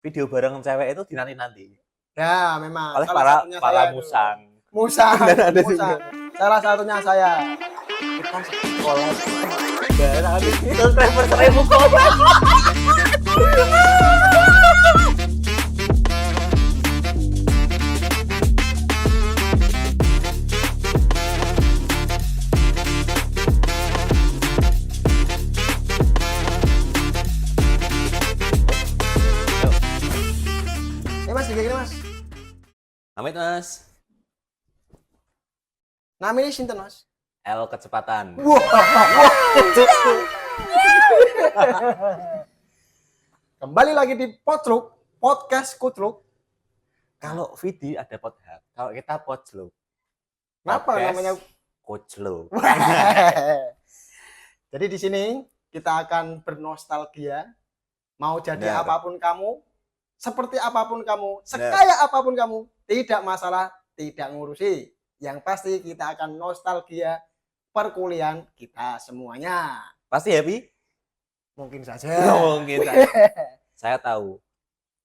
video bareng cewek itu dinanti-nanti Ya, memang. oleh Salah para satunya para saya itu. musang. Musang. Dan ada Musang. juga. Salah satunya saya. Kita sekolah dan habis itu driver 1000 koma. Mas, gini Mas. Amit Mas. Namanya sinten Mas? L kecepatan. Kembali lagi di podcast Kutruk. Kalau Vidi ada podcast, kalau kita Pocluk. Kenapa Podcast namanya? Kocluk. Jadi di sini kita akan bernostalgia. Mau jadi Benar. apapun kamu, seperti apapun kamu, sekaya apapun kamu, tidak masalah, tidak ngurusi. Yang pasti kita akan nostalgia perkuliahan kita semuanya. Pasti happy? Mungkin saja. Mungkin saja. Saya tahu.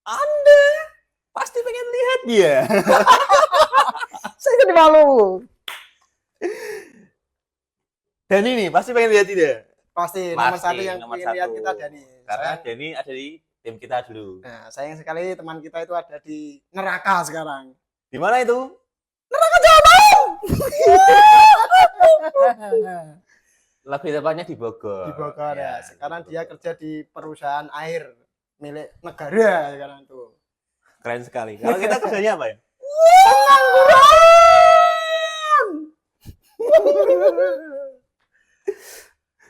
Anda pasti pengen lihat dia. Saya jadi malu. Dan ini pasti pengen lihat dia. Pasti nomor satu yang nomor ingin lihat satu. kita Dani. Karena Dani ada di tim kita dulu. Nah, sayang sekali teman kita itu ada di neraka sekarang. Di mana itu? Lebih tepatnya di Bogor. Di Bogor ya. Ya, Sekarang di dia Bogor. kerja di perusahaan air milik negara sekarang tuh. Keren sekali. Kalau kita kerjanya apa ya?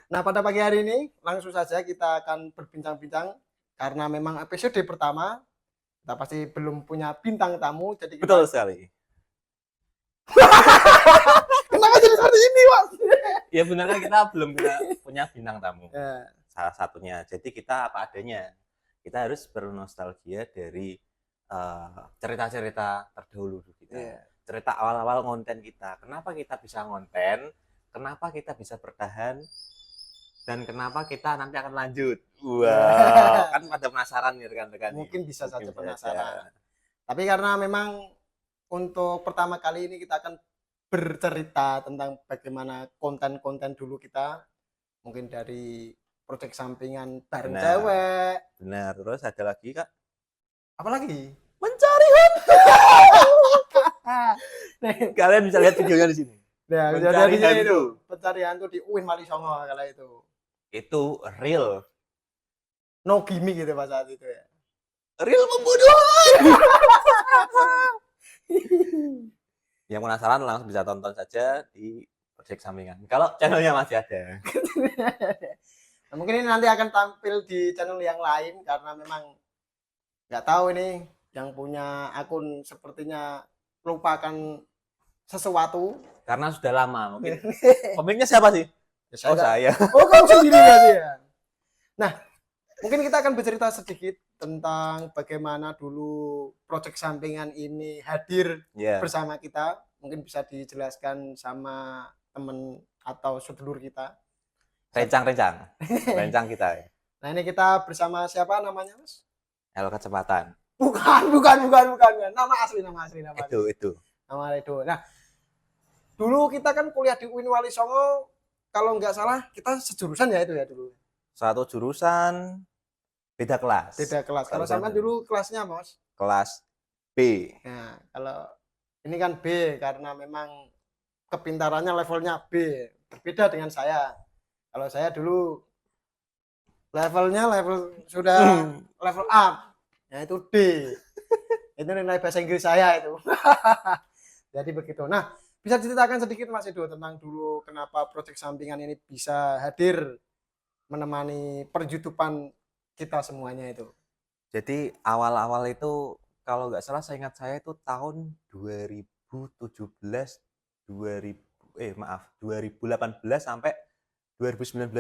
Nah, pada pagi hari ini langsung saja kita akan berbincang-bincang karena memang episode pertama kita pasti belum punya bintang tamu, jadi kita... Betul sekali. Kenapa jadi seperti ini, Mas? Ya benar kan kita belum punya bintang tamu. Ya. Salah satunya. Jadi kita apa adanya. Kita harus bernostalgia dari cerita-cerita terdahulu kita. Yeah. Cerita awal-awal konten kita. Kenapa kita bisa ngonten? Kenapa kita bisa bertahan? Dan kenapa kita nanti akan lanjut? Wah, kan pada penasaran nih rekan-rekan. Mungkin bisa saja Mungkin penasaran. Tapi karena memang untuk pertama kali ini kita akan bercerita tentang bagaimana konten-konten dulu kita, mungkin dari proyek sampingan bareng Benar. cewek. Benar. Terus ada lagi Kak? Apa lagi? Mencari hantu. Kalian bisa lihat videonya di sini. Nah, Mencari jadi hantu. itu pencarian tuh di UIN Walisongo kala itu. Itu real. No gimmick gitu pas saat itu ya. Real pembunuhan. Yang penasaran langsung bisa tonton saja di proyek sampingan. Kalau channelnya masih ada. Nah, mungkin ini nanti akan tampil di channel yang lain karena memang nggak tahu ini yang punya akun sepertinya lupakan sesuatu. Karena sudah lama mungkin. Pemiliknya siapa sih? Ya, Oh saya. Oh, kamu sendiri berarti ya. Nah, mungkin kita akan bercerita sedikit tentang bagaimana dulu proyek sampingan ini hadir Ya. bersama kita. Mungkin bisa dijelaskan sama teman atau sedulur kita. Rencang kita ya. Nah, ini kita bersama siapa namanya, Mas? L kecepatan. Bukan. Nama asli. Itu. Nama itu. Nah, dulu kita kan kuliah di UIN Walisongo. Kalau nggak salah, kita sejurusan ya itu ya dulu. Satu jurusan beda kelas. Beda kelas. Kalau sama dulu kelasnya, Mas? Kelas B. Nah, kalau ini kan B karena memang kepintarannya levelnya B. Berbeda dengan saya. Kalau saya dulu levelnya sudah level up. Nah, itu D. Itu nilai bahasa Inggris saya itu. Jadi begitu. Nah, bisa diceritakan sedikit Mas Edo tentang dulu kenapa proyek sampingan ini bisa hadir menemani perjutupan kita semuanya itu. Jadi awal-awal itu kalau nggak salah saya ingat saya itu tahun 2018 sampai 2019-20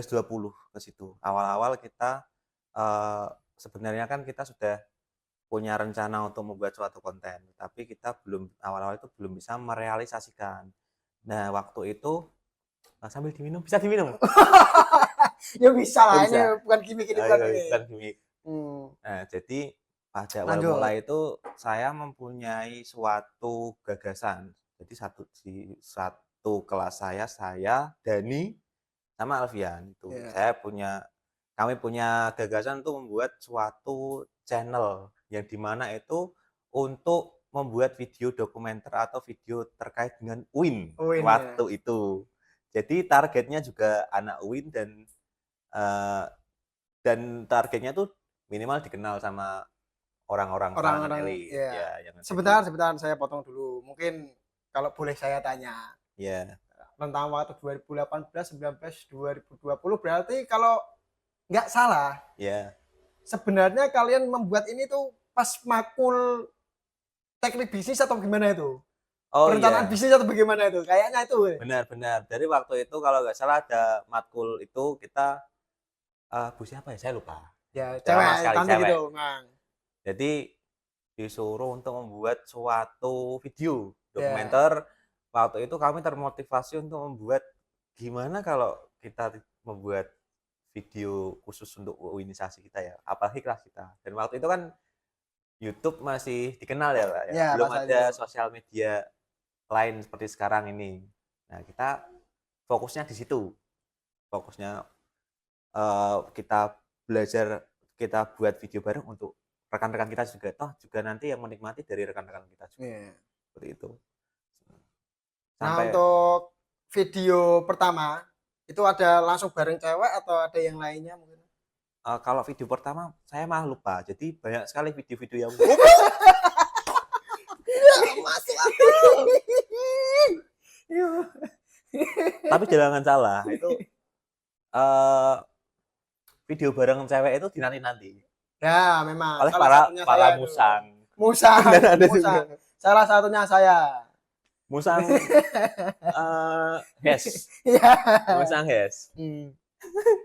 ke situ. Awal-awal kita sebenarnya kan kita sudah punya rencana untuk membuat suatu konten, tapi kita awal-awal itu belum bisa merealisasikan. Nah, waktu itu sambil diminum, bisa diminum. Ya bisa lah, Bisa. ini bukan gimmick ini bukan ini. Bukan gimmick. Nah, jadi pada awal Lanjut. mula itu saya mempunyai suatu gagasan. Jadi di satu kelas saya, Dani, sama Alfian itu. Iya. Kami punya gagasan untuk membuat suatu channel yang dimana itu untuk membuat video dokumenter atau video terkait dengan UIN UIN ya. waktu itu. Jadi targetnya juga anak UIN eh, dan targetnya tuh minimal dikenal sama orang-orang kalangan Orang-orang elit ya. ya yang ada Sebentar, sebentar saya potong dulu. Mungkin kalau boleh saya tanya, ya rentang waktu 2018, 19, 2020 berarti kalau nggak salah, ya. sebenarnya kalian membuat ini tuh pas makul teknik bisnis atau gimana itu? Oh Perencanaan iya, bisnis atau bagaimana itu? Kayaknya itu. benar-benar. Dari waktu itu kalau nggak salah ada matkul itu kita Bu siapa ya? Saya lupa. Ya, Udah lama cewek, sekali cantik cewek. gitu, Mang. Jadi disuruh untuk membuat suatu video Ya, dokumenter. Waktu itu kami termotivasi untuk membuat gimana kalau kita membuat video khusus untuk organisasi kita ya, apalagi kelas kita. Dan waktu itu kan YouTube masih dikenal ya Pak ya, ya belum pas ada itu. sosial media lain seperti sekarang ini. Nah kita fokusnya di situ, fokusnya kita belajar, kita buat video bareng untuk rekan-rekan kita juga, toh juga nanti yang menikmati dari rekan-rekan kita juga, Ya. seperti itu. Nah, Sampai untuk video pertama itu ada langsung bareng cewek atau ada yang lainnya mungkin? kalau video pertama saya malah lupa, jadi banyak sekali video-video yang Masuk akal. tapi jangan salah, itu uh, video bareng cewek itu dinanti-nanti Ya, memang oleh salah para satunya para saya itu. musang. Musang, Dan ada musang. juga Salah satunya saya. musang Hes, Iya. musang Hes. Itu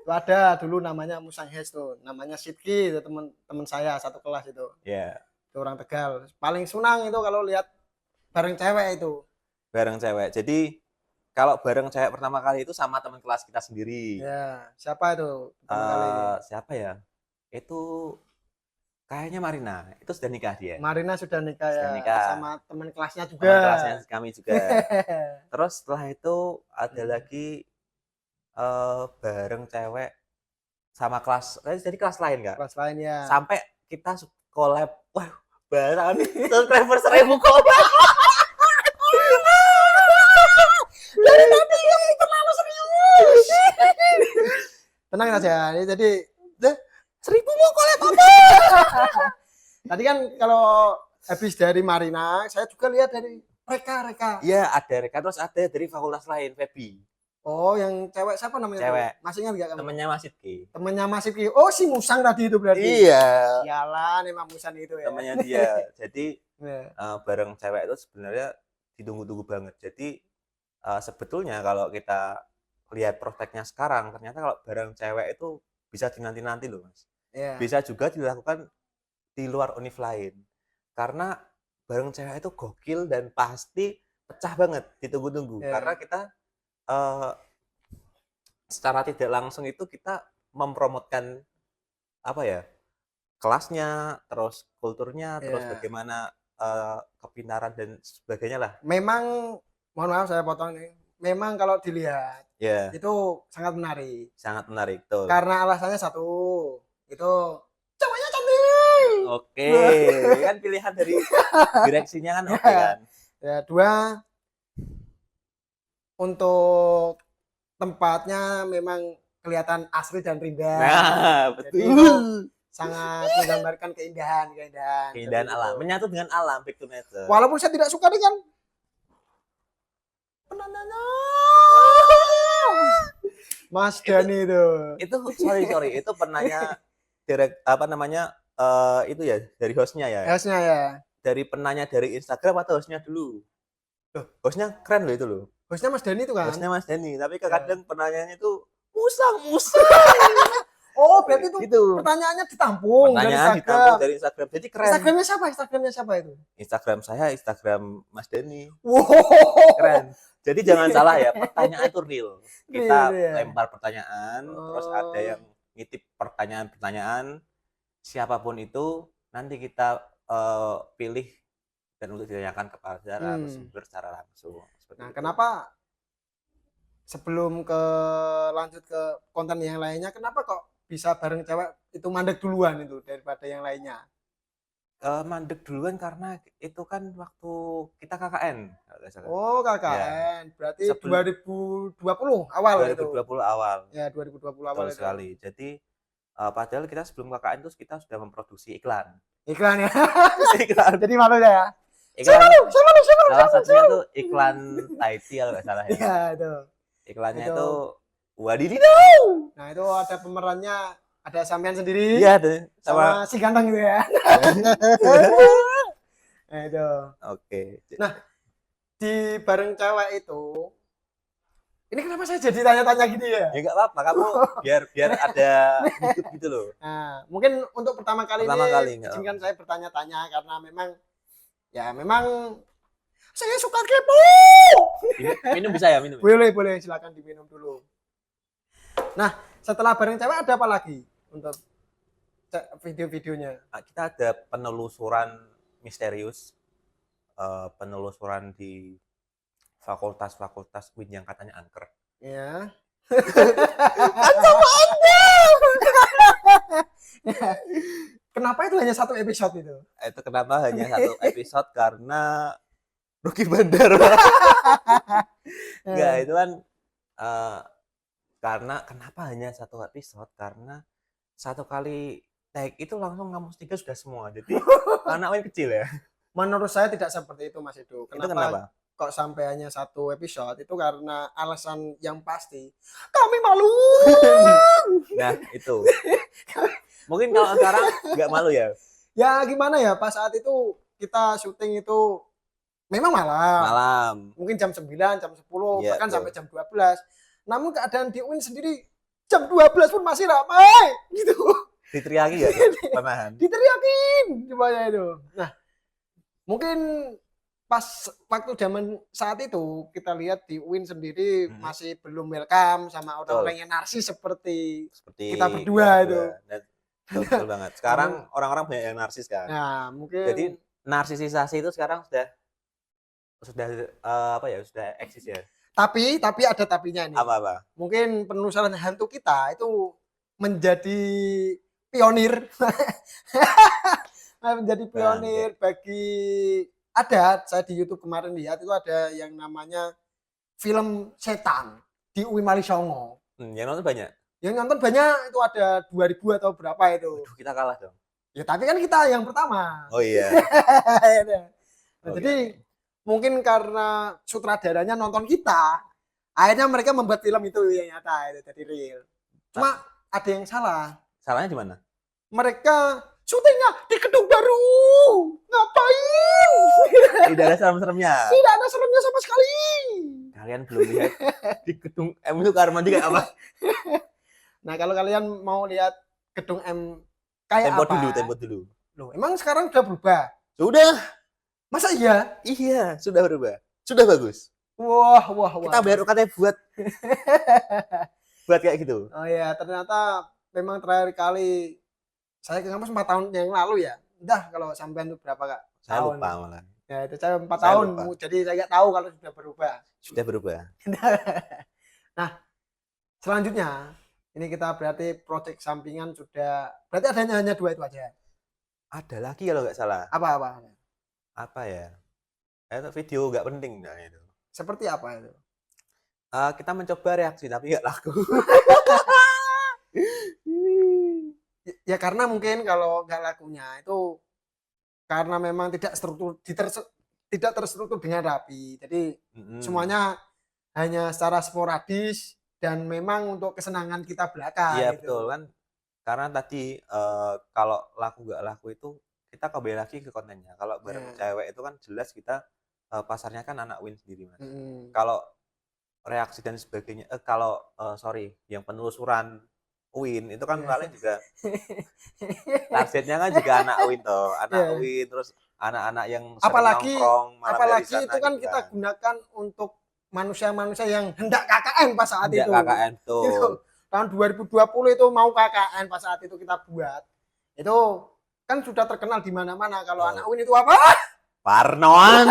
ada dulu namanya Musang Hes tuh, namanya Sidki, itu teman saya satu kelas itu. Ya, Itu orang Tegal. Paling senang itu kalau lihat bareng cewek itu. bareng cewek. Jadi kalau bareng cewek pertama kali itu sama teman kelas kita sendiri. Ya, siapa itu pertama kali? Siapa ya? Itu kayaknya Marina. Itu sudah nikah dia. Marina sudah nikah Sudah ya, nikah. sama teman kelasnya juga. Teman kelasnya kami juga. Terus setelah itu ada lagi bareng cewek sama kelas, jadi kelas lain nggak? Kelas lain ya. Sampai kita collab, wah bahasa nih, subscriber 1000 collab. Dari tadi yang terlalu serius. Tenang aja, ini jadi 1000 mau collab apa? Tadi kan kalau habis dari Marina, saya juga lihat dari Reka. Iya, ada Reka, terus ada dari fakultas lain, Feby. Oh, yang cewek siapa namanya? Cewek. Masih ingat nggak kamu? Temennya Mas Sidki. Temennya Mas Sidki. Oh, si Musang tadi itu berarti. Iya. Sialan, emang Musang itu ya. Temennya dia. Jadi Yeah. bareng cewek itu sebenarnya ditunggu-tunggu banget. Jadi sebetulnya kalau kita lihat prospeknya sekarang, ternyata kalau bareng cewek itu bisa dinanti-nanti loh Mas. Yeah. Bisa juga dilakukan di luar univ lain. Karena bareng cewek itu gokil dan pasti pecah banget, ditunggu-tunggu. Yeah. Karena kita secara tidak langsung itu kita mempromotkan apa ya, kelasnya, terus kulturnya, terus Yeah. bagaimana kepintaran dan sebagainya lah. Memang, mohon maaf saya potong nih. Memang kalau dilihat Ya, itu sangat menarik. sangat menarik tuh. Karena alasannya satu, itu ceweknya cantik. Oke, kan pilihan dari direksinya kan oke kan. Ya, dua, untuk tempatnya memang kelihatan asri dan rindang. Nah, Jadi itu betul. sangat menggambarkan keindahan. Keindahan Seperti alam, itu. menyatu dengan alam, back to nature. Walaupun saya tidak suka dengan Mas Dani itu. Itu sorry, itu penanya itu ya dari hostnya ya. Hostnya ya. Dari penanya dari Instagram atau hostnya dulu? Hostnya keren loh itu loh. Hostnya Mas Dani itu kan? Hostnya Mas Dani, tapi kadang penanyanya itu musang. Oh, berarti itu gitu. Pertanyaannya ditampung Pertanyaan dari ditampung dari Instagram. Jadi keren. Instagramnya siapa itu? Instagram saya, Instagram Mas Dani. Wow. Keren. Jadi jangan salah ya, pertanyaan itu real. Kita Real, ya. lempar pertanyaan, terus ada yang ngitip pertanyaan-pertanyaan, siapapun itu nanti kita pilih dan untuk ditanyakan kepada narasumber secara langsung. Seperti Nah, itu. kenapa sebelum lanjut ke konten yang lainnya, kenapa kok bisa bareng cewek itu mandek duluan itu daripada yang lainnya? Mandek duluan karena itu kan waktu kita KKN kalau nggak salah. Oh, Ya, KKN. Berarti sebelum 2020 awal itu. 2020 awal. Ya, 2020 Betul awal itu. sekali. Jadi padahal kita sebelum KKN itu kita sudah memproduksi iklan. Iklan ya. Iklan. Jadi malu ya. Iklan. Salah satunya tuh iklan Taiti kalau nggak salah ya. Iya, itu. Iklannya Itu. itu wadididaw. Nah, itu ada pemerannya, ada sampean sendiri. Iya deh. Sama si ganteng gitu ya. Nah, itu. Oke. Nah, di bareng cewek itu, ini kenapa saya jadi tanya-tanya gini ya? Ya nggak apa-apa, kamu biar ada YouTube gitu loh. Nah, mungkin untuk pertama kali izinkan saya bertanya-tanya karena memang saya suka kepo. Minum bisa ya, minum. Boleh, silakan diminum dulu. Nah, setelah bareng cewek ada apa lagi untuk video-videonya? Nah, kita ada penelusuran misterius, penelusuran di fakultas-fakultas UIN yang katanya angker. Ya. Kenapa itu hanya satu episode itu? Itu kenapa hanya satu episode? Karena rugi bandar. Enggak, itu kan karena kenapa hanya satu episode? Karena satu kali tag itu langsung kampus 3 sudah semua. Jadi anak main kecil ya. Menurut saya tidak seperti itu, Mas Edo. Kenapa? Kok sampai hanya satu episode? Itu karena alasan yang pasti. Kami malu. Nah, itu. Mungkin kalau sekarang nggak malu ya? Ya gimana ya, pas saat itu kita syuting itu memang malam. Mungkin jam 9, jam 10, ya, bahkan sampai jam 12. Namun keadaan di UIN sendiri jam 12 pun masih ramai gitu. Diteriaki ya, penahan. Diteriakin semuanya itu. Nah, mungkin pas waktu zaman saat itu kita lihat di UIN sendiri masih belum welcome sama orang-orang yang narsis seperti kita berdua itu. Betul banget. Sekarang orang-orang banyak yang narsis kan. Nah, mungkin jadi narsisisasi itu sekarang sudah sudah eksis ya. Tapi ada tapinya nih. Apa? Mungkin penelusuran hantu kita itu menjadi pionir. Menjadi pionir bagi saya di YouTube kemarin lihat itu ada yang namanya film setan di UIN Wali Songo. Yang nonton banyak. Yang nonton banyak, itu ada 2000 atau berapa itu. Aduh, kita kalah dong. Ya tapi kan kita yang pertama. Oh iya. Nah, jadi mungkin karena sutradaranya nonton kita, akhirnya mereka membuat film itu yang nyata, itu jadi real. Cuma ada yang salah. Salahnya di mana? Mereka syutingnya di gedung baru. Ngapain? Tidak ada serem-seremnya. Tidak ada seremnya sama sekali. Kalian belum lihat di gedung M itu kamar mandi kayak apa? Nah, kalau kalian mau lihat gedung M kayak tempo dulu. Loh, emang sekarang udah berubah? Sudah. Masa iya? Iya, sudah berubah. Sudah bagus. Wah. Kita bayar UKT buat kayak gitu. Oh iya, ternyata memang terakhir kali saya ke kampus 4 tahun yang lalu ya. Udah, kalau sampean itu berapa, Kak? Saya lupa malah. Ya, itu saya 4 tahun. Lupa. Jadi saya nggak tahu kalau sudah berubah. Sudah berubah. Nah, selanjutnya ini kita berarti proyek sampingan sudah, berarti adanya hanya 2 itu aja. Ada lagi kalau nggak salah. Apa ya? Itu video nggak penting nah itu. Seperti apa itu? Kita mencoba reaksi tapi nggak laku. Ya karena mungkin kalau nggak lakunya itu karena memang tidak terstruktur dengan rapi. Jadi semuanya hanya secara sporadis dan memang untuk kesenangan kita belaka. Iya gitu. Betul kan, karena tadi kalau laku nggak laku itu kita kembali lagi ke kontennya. Kalau bareng cewek itu kan jelas kita pasarnya kan anak UIN sendiri Mas. Kalau reaksi dan sebagainya, yang penelusuran UIN itu kan paling juga targetnya kan juga anak UIN toh, UIN terus anak-anak yang nongkrong apalagi itu kan kita gunakan untuk manusia-manusia yang hendak KKN pas saat itu. KKN tuh. Itu, tahun 2020 itu mau KKN pas saat itu kita buat. Itu kan sudah terkenal di mana-mana kalau Oh. anak UIN itu apa? Parnoan.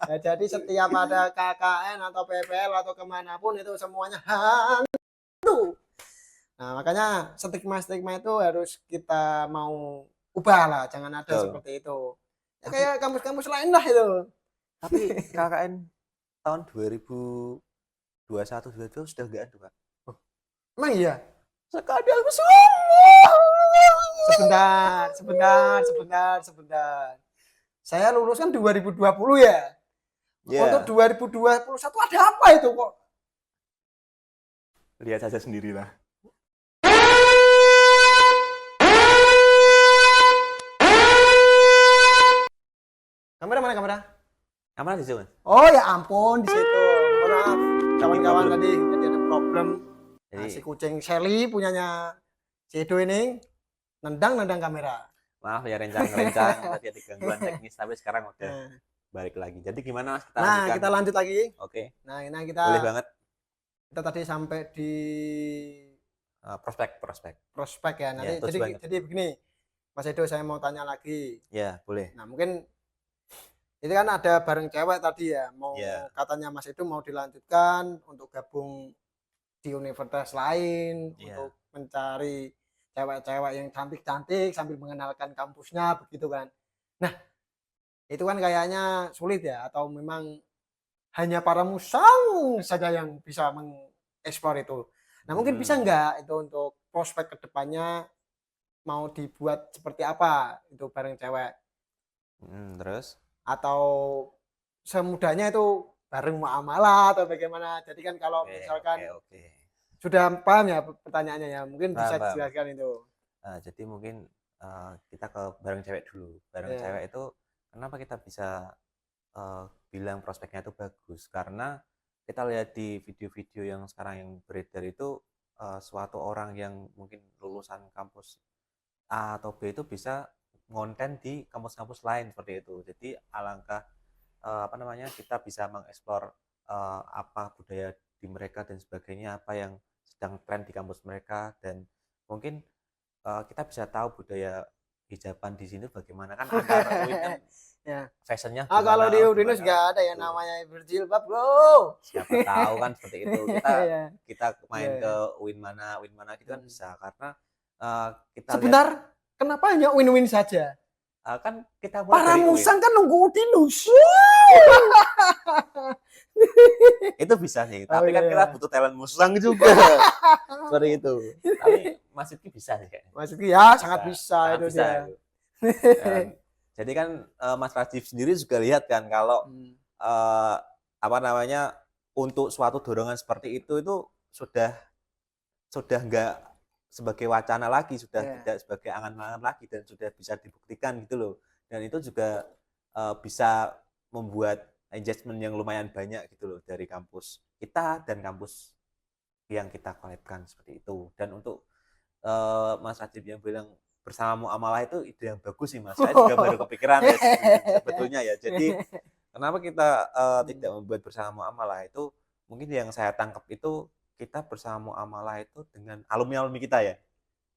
Ya, jadi setiap ada KKN atau PPL atau kemanapun itu semuanya hantu. Nah, makanya stigma-stigma itu harus kita mau ubah lah, jangan ada Betul. seperti itu. Ya, Tapi- kayak kampus-kampus lain lah itu. Tapi KKN tahun 2021 2022 sudah enggak ada, Pak. Emang iya? Sekarang semua. Sebentar. Saya lulus kan 2020 ya. Ya, Untuk 2021 ada apa itu kok? lihat saja sendirilah. Kamera mana kamera? Aman di situ, Mas? Oh ya ampun di situ. Mohon maaf kawan-kawan problem. tadi ada problem. Nah, Jadi si kucing Shelly punyanya si Edo ini nendang kamera. maaf ya rencang-rencang tadi ada gangguan teknis tapi sekarang udah Nah, balik lagi. Jadi gimana Mas? Kita nah lanjutkan. kita lanjut lagi. Oke, Nah ini boleh banget. kita tadi sampai di Prospek. prospek ya. Nanti Ya, terus banget. jadi begini, Mas Edo saya mau tanya lagi. Ya, boleh. Nah mungkin itu kan ada bareng cewek tadi ya, mau Ya. katanya Mas Edo mau dilanjutkan untuk gabung di universitas lain Ya. untuk mencari cewek-cewek yang cantik-cantik sambil mengenalkan kampusnya begitu kan. Nah, itu kan kayaknya sulit ya atau memang hanya para musang saja yang bisa mengeksplor itu. Nah, mungkin bisa nggak itu untuk prospek kedepannya mau dibuat seperti apa itu bareng cewek Terus? atau semudahnya itu bareng muamalah atau bagaimana? Jadi kan kalau misalkan Oke. sudah paham ya pertanyaannya ya, mungkin bisa Paham. dijelaskan itu. Jadi mungkin kita ke bareng cewek dulu. Bareng Iya. cewek itu kenapa kita bisa bilang prospeknya itu bagus? Karena kita lihat di video-video yang sekarang yang beredar itu suatu orang yang mungkin lulusan kampus A atau B itu bisa ngonten di kampus-kampus lain seperti itu. Jadi alangkah kita bisa mengeksplor apa budaya di mereka dan sebagainya, apa yang sedang tren di kampus mereka, dan mungkin kita bisa tahu budaya hijaban di sini bagaimana kan antara UIN kan Ya. fashionnya Kalau di Udinus gimana, nggak ada yang gitu. namanya berjilbab, bro. Siapa tahu kan seperti itu. Iya. Kita main Iya. ke UIN mana gitu kan bisa, karena kita Sebentar, kenapa hanya win-win saja? lihat kan kita mulai Para dari UIN. musang kan nunggu Udinus. Itu bisa sih, Oh, tapi kan iya, kita iya. butuh talent musang juga. Seperti itu. Tapi Mas Rizky bisa sih kayaknya. Maksudnya ya sangat bisa Sangat itu bisa dia. itu. Dan, jadi kan Mas Rajif sendiri juga lihat kan kalau untuk suatu dorongan seperti itu sudah nggak sebagai wacana lagi, sudah Iya. tidak sebagai angan-angan lagi, dan sudah bisa dibuktikan gitu loh. Dan itu juga bisa membuat engagement yang lumayan banyak gitu loh dari kampus kita dan kampus yang kita collabkan seperti itu. Dan untuk Mas Rajif yang bilang bersama muamalah itu ide yang bagus sih Mas. Saya juga baru kepikiran ya sebetulnya ya. Jadi kenapa kita tidak membuat bersama muamalah itu, mungkin yang saya tangkap itu kita bersama muamalah itu dengan alumni kita ya.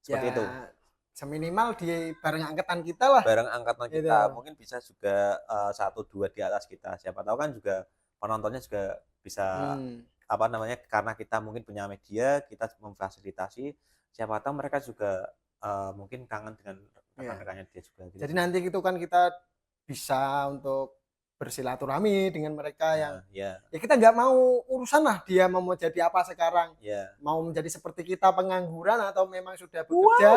Seperti Ya, itu. seminimal di bareng angkatan kita lah. Bareng angkatan Gitu. kita, mungkin bisa juga 1-2 di atas kita. Siapa tahu kan juga penontonnya juga bisa karena kita mungkin punya media, kita memfasilitasi, siapa tahu mereka juga mungkin kangen dengan rekan-rekannya dia juga gitu. Jadi nanti itu kan kita bisa untuk bersilaturahmi dengan mereka yang ya kita nggak mau urusan lah dia mau jadi apa sekarang, ya mau menjadi seperti kita pengangguran atau memang sudah bekerja.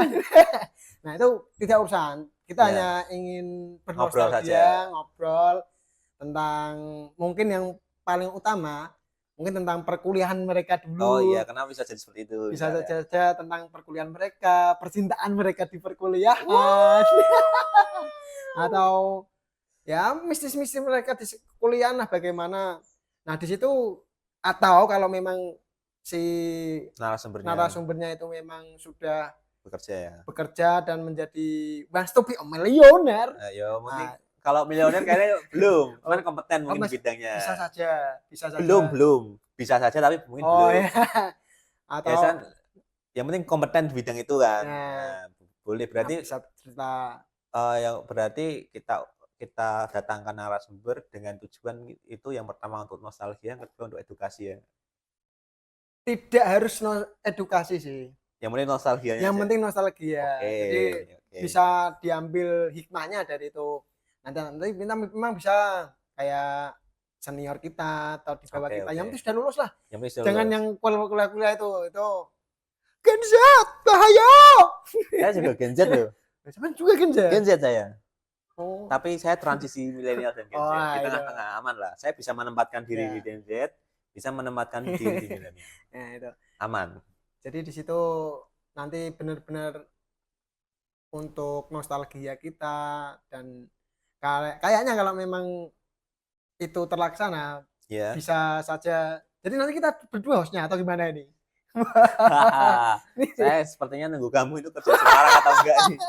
Nah itu tidak urusan, kita Ya. hanya ingin Ngobrol bernostalgia, ngobrol tentang mungkin yang paling utama mungkin tentang perkuliahan mereka dulu. Oh iya, kenapa bisa jadi seperti itu? Bisa misalnya. saja tentang perkuliahan mereka, percintaan mereka di perkuliahan. Atau ya mistis-mistis mereka di kuliah lah bagaimana. Nah, di situ atau kalau memang si narasumbernya itu memang sudah bekerja dan menjadi wants to be a millionaire. Ya, mungkin kalau milioner kayaknya belum, cuman kompeten mungkin bidangnya. Bisa saja. Belum. Bisa saja tapi mungkin belum. Iya. Atau Biasanya yang penting kompeten di bidang itu kan. Nah, Boleh, Nah, berarti bisa cerita. yang berarti kita kita datangkan narasumber dengan tujuan itu yang pertama untuk nostalgia, yang kedua untuk edukasi ya. Tidak harus edukasi sih. Yang penting nostalgianya Yang aja. penting nostalgia. Oke, Jadi oke. bisa diambil hikmahnya dari itu. Nanti kita memang bisa kayak senior kita atau di bawah Oke, kita. oke. Yang penting sudah lulus lah. Yang penting sudah Jangan lulus. yang kuliah-kuliah itu Gen Z bahaya. Saya juga Gen Z loh. Cuman juga Gen Z. Gen Z saya. Oh, Tapi saya transisi milenial dan Gen Z. oh Di itu. tengah-tengah aman lah. Saya bisa menempatkan diri di Ya. Gen Z, bisa menempatkan diri di milenial. Nah, itu. Aman. Jadi di situ nanti benar-benar untuk nostalgia kita dan kayaknya kalau memang itu terlaksana Ya. bisa saja. Jadi nanti kita berdua hostnya atau gimana ini? Saya sepertinya nunggu kamu itu kerja sekarang atau enggak nih.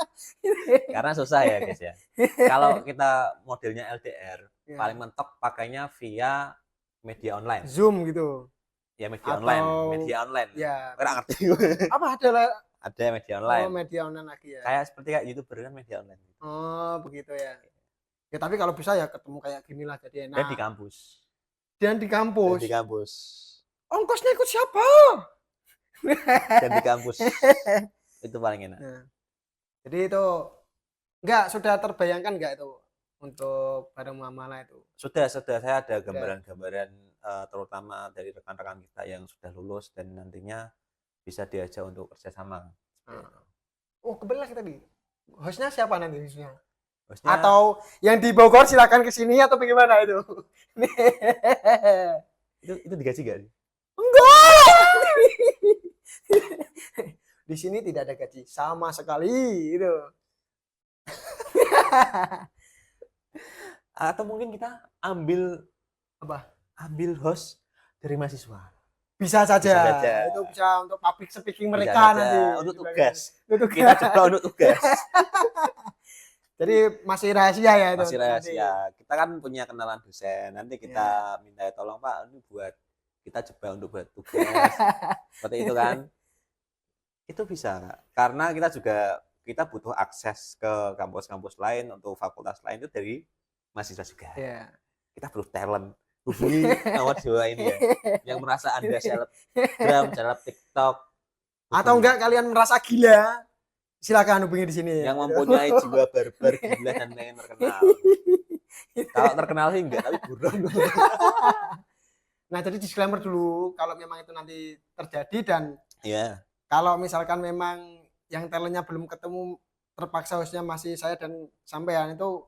Karena susah ya guys ya. Kalau kita modelnya LDR, Ya. paling mentok pakainya via media online. Zoom gitu. Ya media Atau online, media online. ya Nggak ngerti gue. apa ada lah? Ada media Oh, online. media online lagi ya. Kayak seperti kayak YouTuber kan media online. Oh, begitu ya. Ya tapi kalau bisa ya ketemu kayak gini lah jadi Dan di enak. kampus. Dan di Dan kampus. di kampus. Ongkosnya ikut siapa? Dan di kampus. Itu paling enak. Nah, jadi itu enggak sudah terbayangkan enggak itu untuk bareng muamalah itu? Sudah saya ada gambaran-gambaran terutama dari rekan-rekan kita yang sudah lulus dan nantinya bisa diajak untuk kerjasama. Oh, kembali lagi tadi. Hostnya siapa nanti hostnya? Hostnya, Atau yang di Bogor silakan ke sini atau bagaimana itu? itu digaji gak sih? Enggak. Di sini tidak ada gaji sama sekali itu. Atau mungkin kita ambil Apa? ambil host dari mahasiswa. Bisa saja. Bisa saja. Itu bisa untuk public speaking Bisa mereka saja. nanti. Untuk tugas. Untuk Kita coba untuk tugas. Jadi masih rahasia ya itu. Masih rahasia. Kita kan punya kenalan dosen. Nanti kita minta tolong Pak, ini buat kita coba untuk buat tugas. Seperti itu kan. Itu bisa. Karena kita butuh akses ke kampus-kampus lain untuk fakultas lain itu dari mahasiswa juga. Yeah. Kita perlu talent. Hubungi awal jiwa ini ya. Yang merasa Anda selebgram, seleb TikTok. Atau enggak kalian merasa gila? Silakan hubungi di sini. Yang mempunyai jiwa barbar, gila dan pengen terkenal. Kalau terkenal sih enggak, tapi buron. Nah, jadi disclaimer dulu kalau memang itu nanti terjadi dan Iya. kalau misalkan memang yang talentnya belum ketemu terpaksa hostnya masih saya dan sampean itu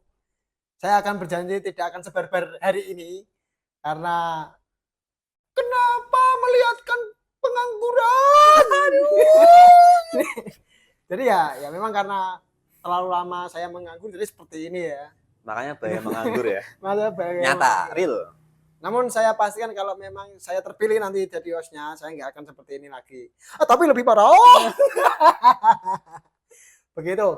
saya akan berjanji tidak akan sebarbar hari ini karena kenapa melihatkan pengangguran? Jadi ya memang karena terlalu lama saya menganggur jadi seperti ini ya. Makanya bahaya menganggur ya. Nyata, real. Namun saya pastikan kalau memang saya terpilih nanti jadi hostnya, saya nggak akan seperti ini lagi. Tapi lebih parah. Begitu.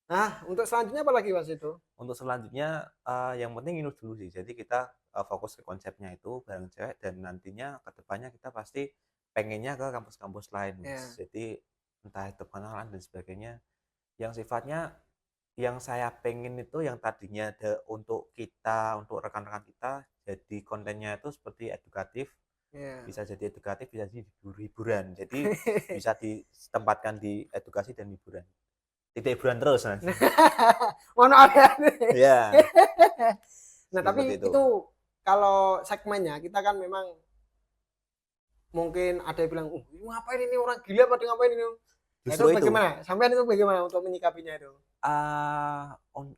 Nah, untuk selanjutnya apa lagi Mas itu? Untuk selanjutnya yang penting ini dulu sih. Jadi kita fokus ke konsepnya itu bareng cewek dan nantinya kedepannya kita pasti pengennya ke kampus-kampus lain. Jadi entah itu kenalan dan sebagainya. Yang sifatnya yang saya pengen itu yang tadinya ada untuk kita, untuk rekan-rekan kita jadi kontennya itu seperti edukatif. Bisa jadi edukatif, bisa jadi hiburan. Jadi bisa ditempatkan di edukasi dan hiburan. Tidak hiburan terus Mas. Mohon maaf ya. Iya. Nah, tapi itu kalau segmennya kita kan memang mungkin ada yang bilang, ngapain ini orang gila pada ngapain ini? Justru itu bagaimana? Sampean itu bagaimana untuk menyikapinya itu?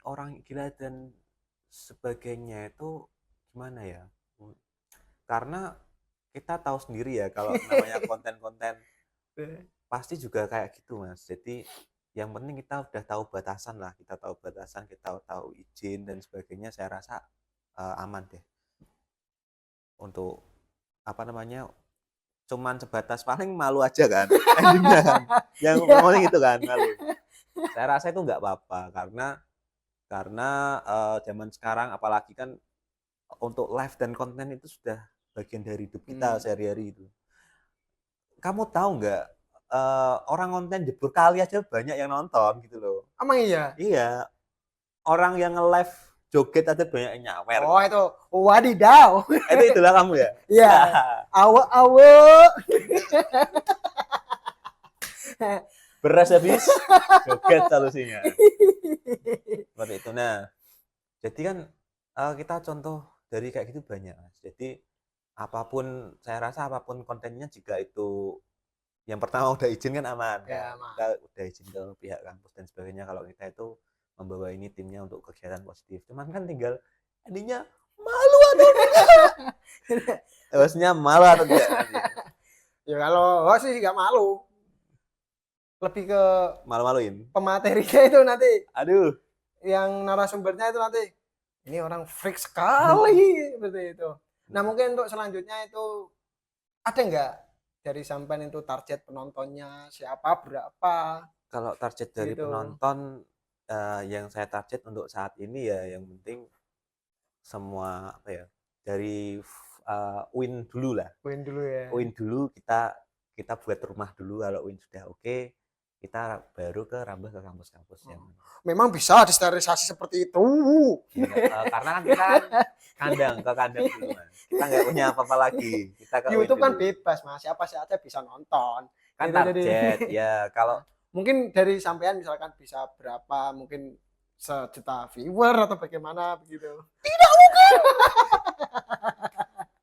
Orang gila dan sebagainya itu gimana ya? Karena kita tahu sendiri ya kalau namanya konten-konten pasti juga kayak gitu Mas. Jadi yang penting kita udah tahu batasan lah, kita tahu batasan, kita tahu izin dan sebagainya. Saya rasa aman deh untuk apa namanya, cuman sebatas paling malu aja kan endingnya kan, yang ngomongin gitu kan malu. Saya rasa itu nggak apa-apa karena zaman sekarang apalagi kan untuk live dan konten itu sudah bagian dari hidup kita sehari-hari itu. Kamu tahu nggak orang konten jebur kali aja banyak yang nonton gitu loh. Emang iya? Iya, orang yang nge-live joget aja banyak yang nyawer. Oh itu, wadidaw. Itu itulah kamu ya? Iya. Awe. Beras habis, joget solusinya. Seperti itu. Nah, jadi kan kita contoh dari kayak gitu banyak, Mas. Jadi saya rasa apapun kontennya jika itu yang pertama udah izin kan aman. Ya, Kan? Kita udah izin ke pihak kampus dan sebagainya kalau kita itu membawa ini timnya untuk kegiatan positif. Cuman kan tinggal endingnya malu atau enggak? Harusnya malu atau enggak? Ya kalau gua sih nggak malu. Lebih ke Malu-maluin. pematerinya itu nanti. Aduh. Yang narasumbernya itu nanti. Ini orang freak sekali. Seperti itu. Nah mungkin untuk selanjutnya itu ada nggak dari sampean itu target penontonnya siapa berapa? Kalau target dari Gitu. penonton yang saya target untuk saat ini ya yang penting semua apa ya dari win dulu lah. Win dulu ya. Win dulu kita buat rumah dulu kalau win sudah oke kita baru rambah ke kampus-kampus yang Memang bisa disterilisasi seperti itu. ya, karena kan kita kandang dulu Mas. Kita nggak punya apa-apa lagi. Kita ke YouTube win kan dulu. bebas Mas, siapa saja bisa nonton. Kan Gitu, target ya kalau mungkin dari sampean misalkan bisa berapa mungkin 1 juta viewer atau bagaimana begitu.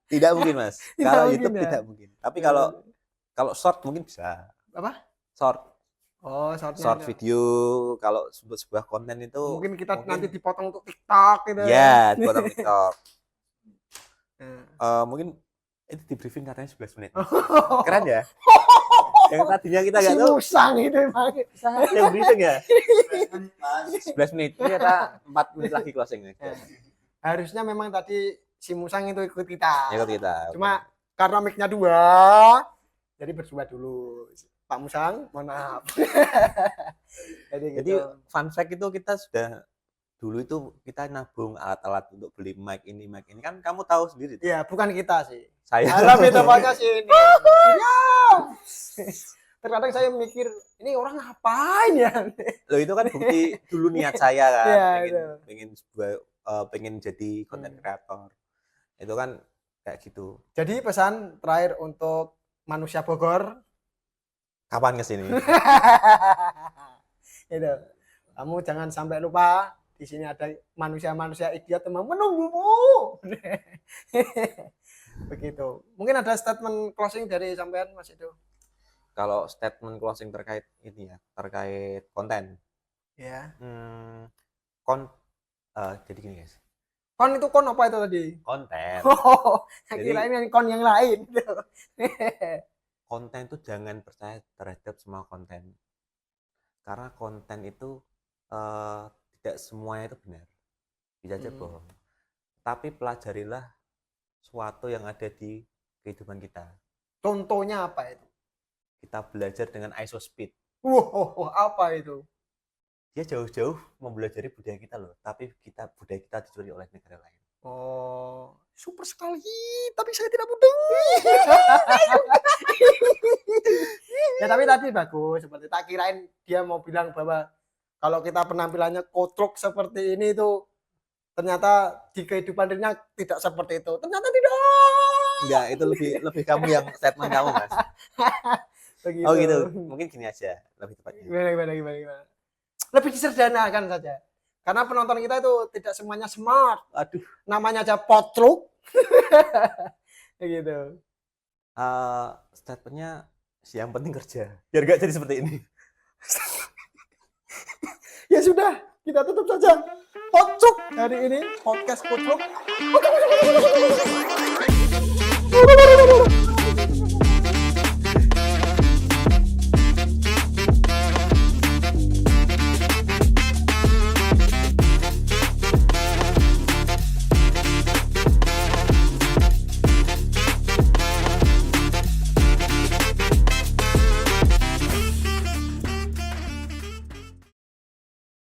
tidak mungkin Mas. Tidak Kalau mungkin, YouTube ya? tidak mungkin. Tapi kalau short mungkin bisa. Apa? Short Oh, short video kalau sebuah konten itu mungkin kita nanti dipotong untuk TikTok gitu. ya dipotong TikTok. Nah. Mungkin itu di briefing katanya 11 menit. Keren ya? Yang tadinya kita nggak Si tahu. musang itu emang. Yang briefing ya? 11 menit. Ini kita 4 menit lagi closing. Harusnya memang tadi si musang itu ikut kita. Ikut kita. Cuma karena mic-nya 2, jadi berdua dulu. Pak Musang, mohon maaf. Jadi gitu. fun fact itu kita sudah dulu itu kita nabung alat-alat untuk beli mic ini kan kamu tahu sendiri. Iya, bukan kita sih. Saya. Lebih tepatnya sih ini. Ya. Terkadang saya mikir, ini orang ngapain ya? Loh itu kan bukti dulu niat saya kan, Iya, pengen jadi content creator. Itu kan kayak gitu. Jadi pesan terakhir untuk manusia Bogor. Kapan kesini? Itu. Kamu jangan sampai lupa di sini ada manusia-manusia idiot yang menunggumu. Begitu. Mungkin ada statement closing dari sampean Mas itu. Kalau statement closing terkait ini ya, terkait konten. Ya. Jadi gini guys. Kon itu kon apa itu tadi? Konten. Kirain yang kon yang lain. Konten itu jangan percaya terhadap semua konten. Karena konten itu tidak semuanya itu benar. Bisa aja bohong. Tapi pelajarilah sesuatu yang ada di kehidupan kita. Contohnya apa itu? Kita belajar dengan ISO speed. Apa itu? Dia jauh-jauh mempelajari budaya kita loh, tapi budaya kita dicuri oleh negara lain. Oh, super sekali, tapi saya tidak mudeng. Ya tapi tadi bagus, seperti tak kirain dia mau bilang bahwa kalau kita penampilannya kotrok seperti ini itu ternyata di kehidupan dirinya tidak seperti itu. Ternyata tidak. Enggak, itu lebih kamu yang statement kamu, Mas. Begitu. Oh gitu, mungkin gini aja, lebih tepatnya. Gimana. Lebih disederhanakan saja. Karena penonton kita itu tidak semuanya smart. Aduh, namanya aja potruk. Gitu. Statementnya yang penting kerja, biar gak jadi seperti ini. Ya sudah, kita tutup saja potruk hari ini, podcast potruk.